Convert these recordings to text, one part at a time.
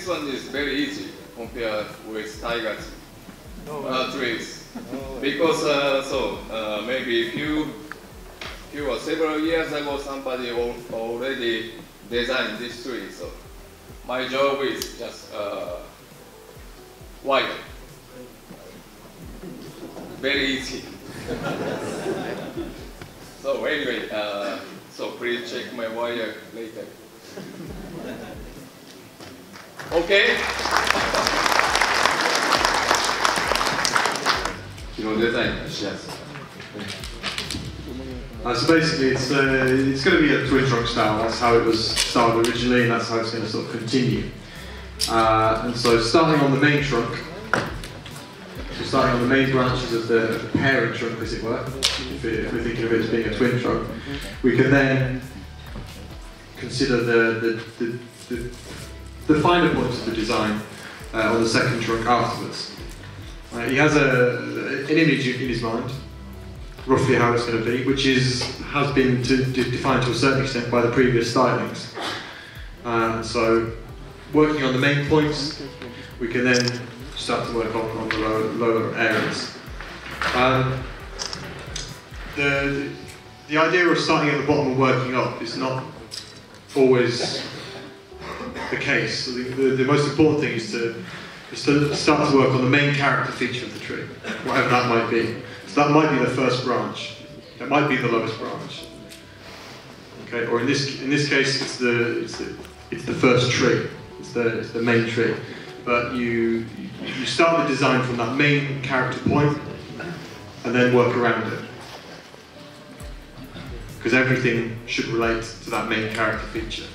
one is very easy compared with tiger trees. Because maybe few or several years ago somebody already designed this tree. So my job is just wire. Very easy. So anyway, so please check my wire later. Okay? So basically it's going to be a twin trunk style. That's how it was started originally, and that's how it's going to sort of continue. And so starting on the main trunk, so starting on the main branches of the parent trunk, as it were, if we're thinking of it as being a twin trunk, we can then consider the finer points of the design on the second trunk afterwards. He has an image in his mind, roughly how it's going to be, which has been defined to a certain extent by the previous stylings. So, working on the main points, we can then start to work on the lower areas. The idea of starting at the bottom and working up is not always the case. The most important thing is to start to work on the main character feature of the tree, whatever that might be. So that might be the first branch. That might be the lowest branch. Okay, or in this case, it's the first tree. It's the main tree. But you start the design from that main character point, and then work around it. Because everything should relate to that main character feature.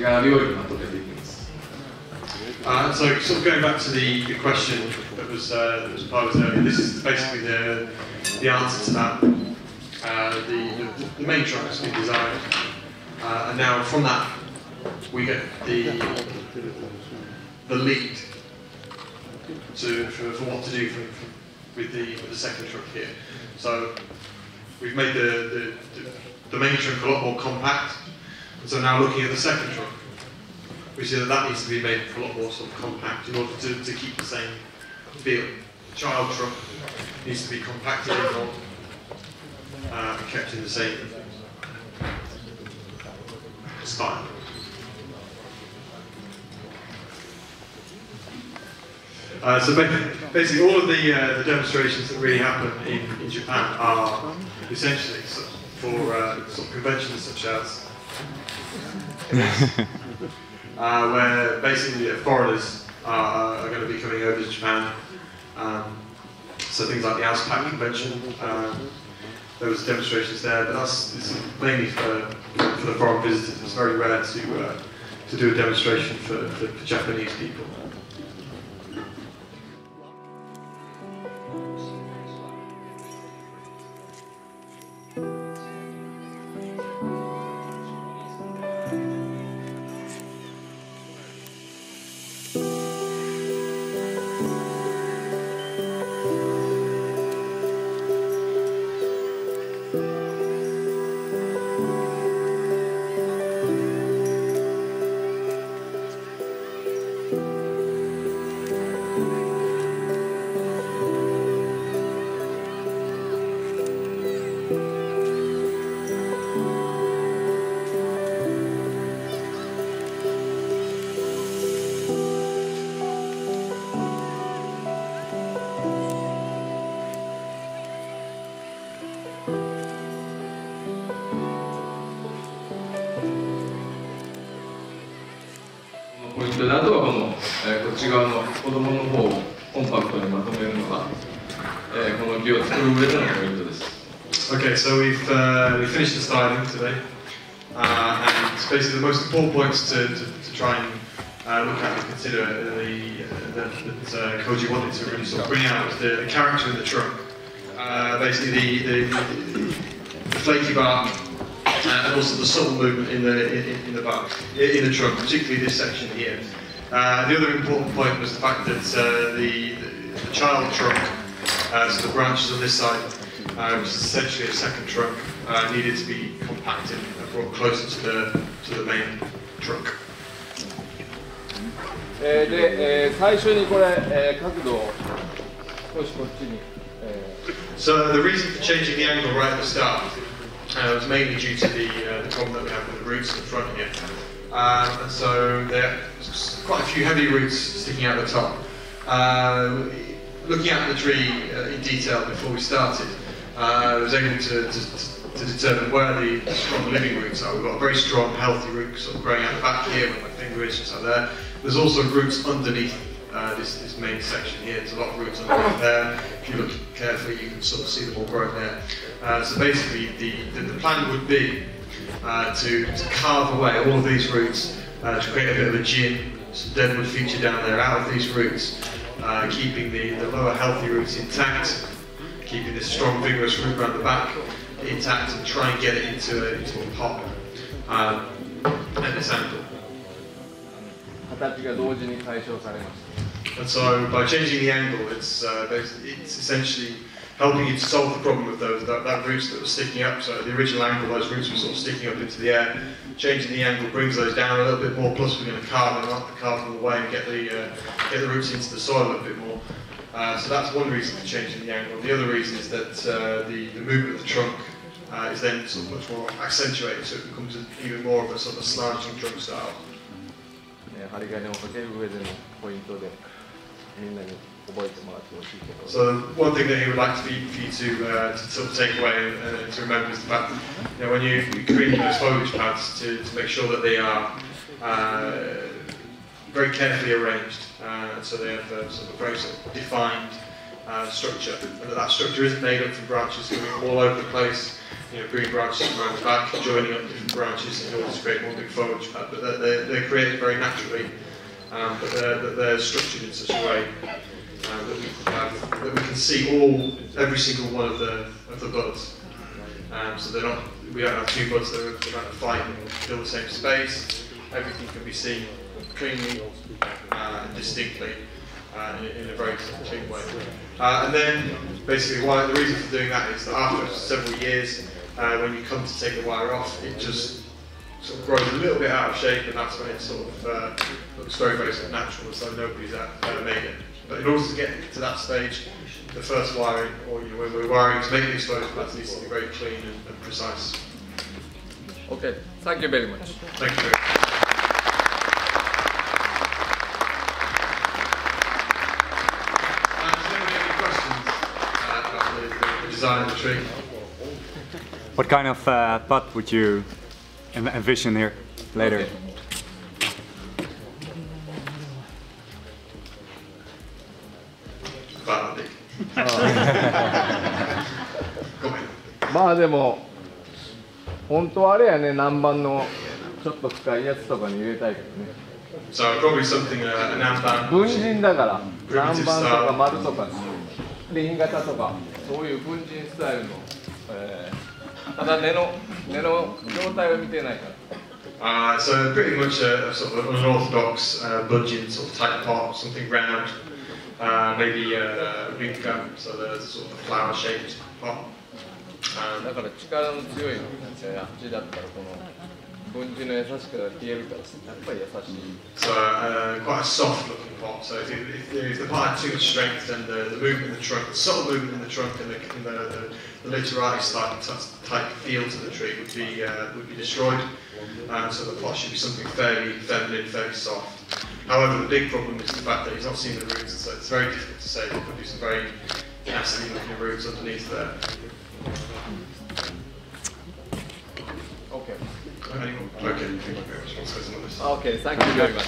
じが料理にまとめていきます。So sort of going back to the question that was posed earlier, this is basically the answer to that. The main trunk has been designed, and now from that we get the lead for what to do with the second trunk here. So we've made the main trunk a lot more compact, and so now looking at the second trunk, we see that needs to be made a lot more sort of compact in order to keep the same feel. The child trunk needs to be compacted in more and kept in the same style. So basically all of the demonstrations that really happen in Japan are essentially for sort of conventions such as where basically foreigners are going to be coming over to Japan. So things like the ASPAC convention, there was demonstrations there, but this is mainly for the foreign visitors. It's very rare to do a demonstration for Japanese people.ポイントで、あとはこっち側の子供の方をコンパクトにまとめるのが、この木を作る上でのポイントです。Okay, so we finished the styling today, and basically the most important points to try and look at and consider that Koji wanted to really sort of bring out was the character in the trunk. Basically the flaky bark. And also the subtle movement in the bark, in the trunk, particularly this section here. The other important point was the fact that the child trunk, so the branches on this side, which is essentially a second trunk, needed to be compacted and brought closer to the main trunk. で、最初にこれ、角度を少しこっちに。So the reason for changing the angle right at the start was mainly due to the problem that we have with the roots in the front here. And so there's quite a few heavy roots sticking out the top. Looking at the tree in detail before we started, I was able to determine where the strong living roots are. We've got a very strong, healthy root sort of growing out the back here, where my finger is just like there. There's also roots underneath this main section here. There's a lot of roots underneath there. If you look carefully, you can sort of see them all growing there. So basically, the plan would be to carve away all of these roots to create a bit of a jin, some deadwood feature down there out of these roots, keeping the lower healthy roots intact, keeping this strong vigorous root around the back intact, and try and get it into a pop at this angle. And so by changing the angle, it's essentially helping you to solve the problem with that roots that were sticking up. So the original angle, those roots were sort of sticking up into the air. Changing the angle brings those down a little bit more, plus we're going to carve them away and get the roots into the soil a little bit more. So that's one reason for changing the angle. The other reason is that the movement of the trunk is then sort of much more accentuated, so it becomes even more of a sort of slanting trunk style. So one thing that he would like for you to sort of take away and to remember is the fact that when you create those foliage pads to make sure that they are very carefully arranged, so they have sort of a very sort of defined structure, and that structure isn't made up from branches going all over the place. bringing branches around the back, joining up different branches in order to create one big foliage pad. But they're created very naturally, but they're structured in such a way that we can see every single one of the buds. So they're not. We don't have two buds that are trying to fight and fill the same space. Everything can be seen cleanly and distinctly in a very clean way. And then, basically, the reason for doing that is that after several years, when you come to take the wire off, it just sort of grows a little bit out of shape, and that's when it sort of looks very, very sort of natural, as though nobody's ever made it. But in order to get to that stage, the first wiring, or when we're wiring to make these photos, that needs to be very clean and precise. Okay, thank you very much. Thank you very much. Does anybody have any questions about the design of the tree? What kind of pot would you envision here later? Okay. まあでも本当はあれやね、南蛮のちょっと深いやつとかに入れたいけどね。So probably something an 文人だから南蛮とか丸とか輪型とかそういう文人スタイルの、ただ根の状態を見てないから。So pretty much a sort of an orthodox budgeon sort of type pot, something round, maybe a rinka, so the sort of flower shaped pot. だから力の強いあっちだったらこの文字の優しく消えるからやっぱり優しい。So quite a soft looking pot. So if the pot had too much strength, then the movement in the trunk, the subtle movement in the trunk, and the literatus type feel to the tree would be destroyed. So the pot should be something fairly feminine, fairly soft. However, the big problem is the fact that he's not seen the roots, so it's very difficult to say. There could be some very nasty looking roots underneath there. Okay. Okay, thank you very much. Okay, thank you very much.